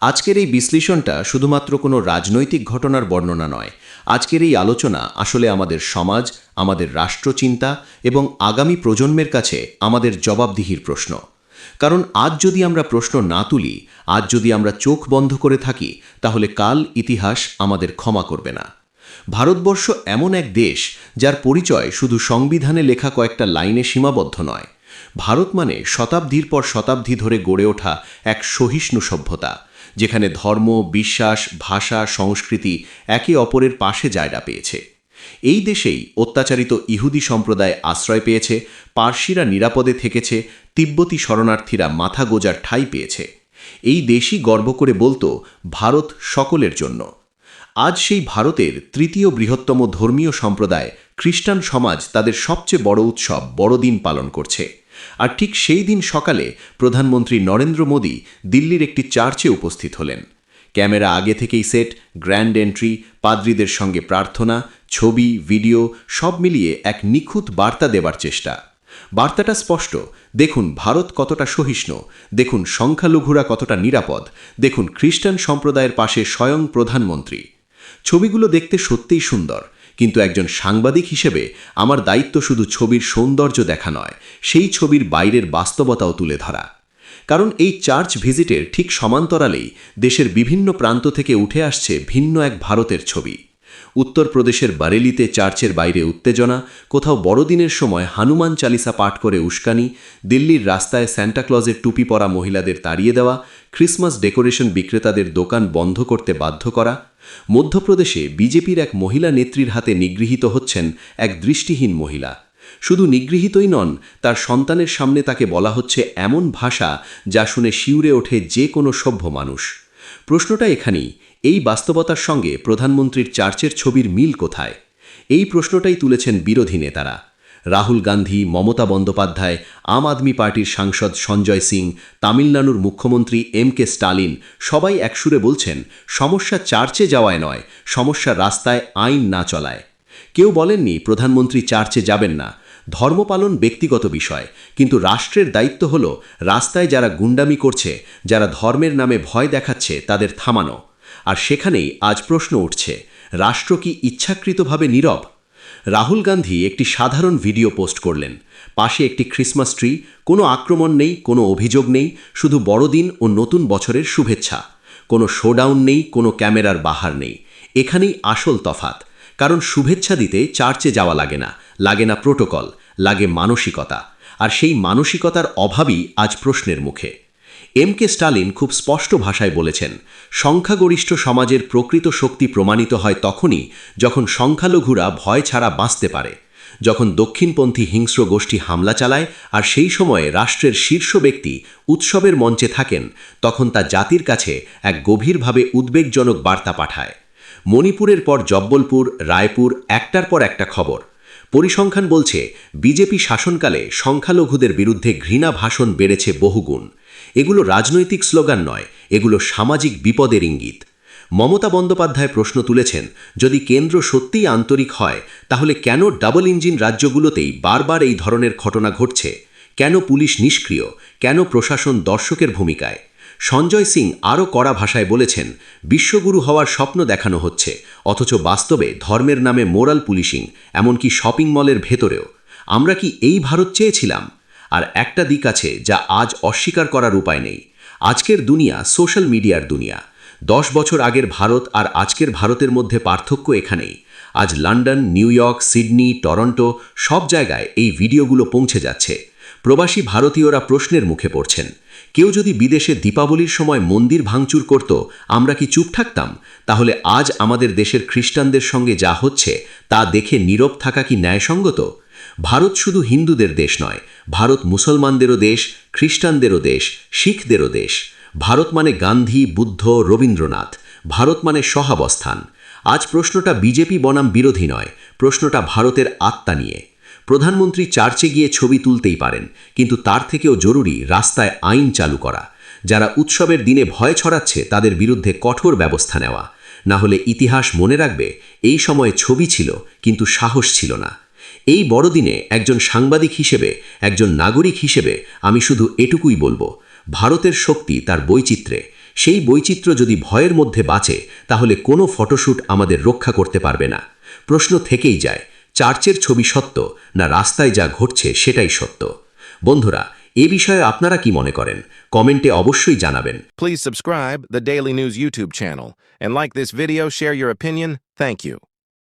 আজকের এই বিশ্লেষণটা শুধুমাত্র কোনো রাজনৈতিক ঘটনার বর্ণনা নয়। আজকের এই আলোচনা আসলে আমাদের সমাজ, আমাদের রাষ্ট্রচিন্তা এবং আগামী প্রজন্মের কাছে আমাদের জবাবদিহির প্রশ্ন। কারণ আজ যদি আমরা প্রশ্ন না তুলি, আজ যদি আমরা চোখ বন্ধ করে থাকি, তাহলে কাল ইতিহাস আমাদের ক্ষমা করবে না। ভারতবর্ষ এমন এক দেশ যার পরিচয় শুধু সংবিধানে লেখা কয়েকটা লাইনে সীমাবদ্ধ নয়। ভারত মানে শতাব্দীর পর শতাব্দী ধরে গড়ে ওঠা এক সহিষ্ণু সভ্যতা, যেখানে ধর্ম, বিশ্বাস, ভাষা, সংস্কৃতি একে অপরের পাশে জায়গা পেয়েছে। এই দেশেই অত্যাচারিত ইহুদি সম্প্রদায় আশ্রয় পেয়েছে, পার্সিরা নিরাপদে থেকেছে, তিব্বতী শরণার্থীরা মাথা গোজার ঠাঁই পেয়েছে। এই দেশই গর্ব করে বলতো, ভারত সকলের জন্য। আজ সেই ভারতের তৃতীয় বৃহত্তম ধর্মীয় সম্প্রদায় খ্রিস্টান সমাজ তাদের সবচেয়ে বড় উৎসব বড়দিন পালন করছে। আর ঠিক সেই দিন সকালে প্রধানমন্ত্রী নরেন্দ্র মোদী দিল্লির একটি চার্চে উপস্থিত হলেন। ক্যামেরা আগে থেকেই সেট, গ্র্যান্ড এন্ট্রি, পাদ্রীদের সঙ্গে প্রার্থনা, ছবি, ভিডিও সব মিলিয়ে এক নিখুঁত বার্তা দেবার চেষ্টা। বার্তাটা স্পষ্ট, দেখুন ভারত কতটা সহিষ্ণু, দেখুন সংখ্যালঘুরা কতটা নিরাপদ, দেখুন খ্রিস্টান সম্প্রদায়ের পাশে স্বয়ং প্রধানমন্ত্রী। ছবিগুলো দেখতে সত্যিই সুন্দর, কিন্তু একজন সাংবাদিক হিসেবে আমার দায়িত্ব শুধু ছবির সৌন্দর্য দেখা নয়, সেই ছবির বাইরের বাস্তবতাও তুলে ধরা। কারণ এই চার্চ ভিজিটের ঠিক সমান্তরালেই দেশের বিভিন্ন প্রান্ত থেকে উঠে আসছে ভিন্ন এক ভারতের ছবি। উত্তরপ্রদেশের বারেলিতে চার্চের বাইরে উত্তেজনা, কোথাও বড়দিনের সময় হনুমান চালিসা পাঠ করে উস্কানি, দিল্লির রাস্তায় স্যান্টাক্লজের টুপি পরা মহিলাদের তাড়িয়ে দেওয়া, ক্রিসমাস ডেকোরেশন বিক্রেতাদের দোকান বন্ধ করতে বাধ্য করা। মধ্যপ্রদেশে বিজেপির এক মহিলা নেত্রীর হাতে নিগৃহীত হচ্ছেন এক দৃষ্টিহীন মহিলা। শুধু নিগৃহীতই নন, তার সন্তানের সামনে তাকে বলা হচ্ছে এমন ভাষা যা শুনে শিউরে ওঠে যে কোনো সভ্য মানুষ। প্রশ্নটা এখানেই, এই বাস্তবতার সঙ্গে প্রধানমন্ত্রীর চার্চের ছবির মিল কোথায়? এই প্রশ্নটাই তুলেছেন বিরোধী নেতারা। রাহুল গান্ধী, মমতা বন্দ্যোপাধ্যায়, আম আদমি পার্টির সাংসদ সঞ্জয় সিং, তামিলনাড়ুর মুখ্যমন্ত্রী কে স্টালিন সবাই একসুরে বলছেন, সমস্যা চার্চে যাওয়ায় নয়, সমস্যা রাস্তায় আইন না চলায়। কেউ বলেননি প্রধানমন্ত্রী চার্চে যাবেন না, ধর্মপালন ব্যক্তিগত বিষয়, কিন্তু রাষ্ট্রের দায়িত্ব হল রাস্তায় যারা গুন্ডামি করছে, যারা ধর্মের নামে ভয় দেখাচ্ছে তাদের থামানো। আর সেখানেই আজ প্রশ্ন উঠছে, রাষ্ট্র কি ইচ্ছাকৃতভাবে নীরব? রাহুল গান্ধী একটি সাধারণ ভিডিও পোস্ট করলেন। পাশে একটি ক্রিসমাস ট্রি, কোনো আক্রমণ নেই, কোনো অভিযোগ নেই, শুধু বড়দিন ও নতুন বছরের শুভেচ্ছা। কোনো শোডাউন নেই, কোনো ক্যামেরার বাহার নেই। এখানেই আসল তফাৎ। কারণ শুভেচ্ছা দিতে চার্চে যাওয়া লাগে না, লাগে না প্রোটোকল, লাগে মানসিকতা। আর সেই মানসিকতার অভাবই আজ প্রশ্নের মুখে। কে স্টালিন খুব স্পষ্ট ভাষায় বলেছেন, সংখ্যাগরিষ্ঠ সমাজের প্রকৃত শক্তি প্রমাণিত হয় তখনই যখন সংখ্যালঘুরা ভয় ছাড়া বাঁচতে পারে, যখন দক্ষিণপন্থী হিংস্র গোষ্ঠী হামলা চালায় আর সেই সময়ে রাষ্ট্রের শীর্ষ ব্যক্তি উৎসবের মঞ্চে থাকেন, তখন তা জাতির কাছে এক গভীরভাবে উদ্বেগজনক বার্তা পাঠায়। মণিপুরের পর জব্বলপুর, রায়পুর, একটার পর একটা খবর। পরিসংখ্যান বলছে বিজেপি শাসনকালে সংখ্যালঘুদের বিরুদ্ধে ঘৃণা ভাষণ বেড়েছে বহুগুণ। এগুলো রাজনৈতিক স্লোগান নয়, এগুলো সামাজিক বিপদের ইঙ্গিত। মমতা বন্দ্যোপাধ্যায় প্রশ্ন তুলেছেন, যদি কেন্দ্র সত্যিই আন্তরিক হয়, তাহলে কেন ডাবল ইঞ্জিন রাজ্যগুলোতেই বারবার এই ধরনের ঘটনা ঘটছে? কেন পুলিশ নিষ্ক্রিয়? কেন প্রশাসন দর্শকের ভূমিকায়? সঞ্জয় সিং আরও কড়া ভাষায় বলেছেন, বিশ্বগুরু হওয়ার স্বপ্ন দেখানো হচ্ছে, অথচ বাস্তবে ধর্মের নামে মোরাল পুলিশিং, এমনকি শপিং মলের ভেতরেও। আমরা কি এই ভারত চেয়েছিলাম? আর একটা দিক আছে যা আজ অস্বীকার করার উপায় নেই। আজকের দুনিয়া সোশ্যাল মিডিয়ার দুনিয়া। 10 বছর আগের ভারত আর আজকের ভারতের মধ্যে পার্থক্য এখানেই। আজ London, new York, Sydney, Toronto সব জায়গায় এই ভিডিওগুলো পৌঁছে যাচ্ছে। প্রবাসী ভারতীয়রা প্রশ্নের মুখে পড়ছেন, কেউ যদি বিদেশে দীপাবলির সময় মন্দির ভাঙচুর করত, আমরা কি চুপ থাকতাম? তাহলে আজ আমাদের দেশের খ্রিস্টানদের সঙ্গে যা হচ্ছে তা দেখে নীরব থাকা কি ন্যায়সঙ্গত? ভারত শুধু হিন্দুদের দেশ নয়, ভারত মুসলমানদেরও দেশ, খ্রিস্টানদেরও দেশ, শিখদেরও দেশ। ভারত মানে গান্ধী, বুদ্ধ, রবীন্দ্রনাথ। ভারত মানে সহাবস্থান। আজ প্রশ্নটা বিজেপি বনাম বিরোধী নয়, প্রশ্নটা ভারতের আত্মা নিয়ে। প্রধানমন্ত্রী চার্চে গিয়ে ছবি তুলতেই পারেন, কিন্তু তার থেকেও জরুরি রাস্তায় আইন চালু করা। যারা উৎসবের দিনে ভয় ছড়াচ্ছে তাদের বিরুদ্ধে কঠোর ব্যবস্থা নেওয়া। না হলে ইতিহাস মনে রাখবে, এই সময়ে ছবি ছিল কিন্তু সাহস ছিল না। এই বড়দিনে একজন সাংবাদিক হিসেবে, একজন নাগরিক হিসেবে আমি শুধু এটুকুই বলবো, ভারতের শক্তি তার বৈচিত্র্যে। সেই বৈচিত্র্য যদি ভয়ের মধ্যে বাঁচে তাহলে কোনো ফটোশ্যুট আমাদের রক্ষা করতে পারবে না। প্রশ্ন থেকেই যায়, চার্চের ছবি সত্য না রাস্তায় যা ঘটছে সেটাই সত্য? বন্ধুরা, এ বিষয়ে আপনারা কি মনে করেন? কমেন্টে অবশ্যই জানাবেন। Please subscribe the Daily News YouTube channel and like this video, share your opinion. Thank you.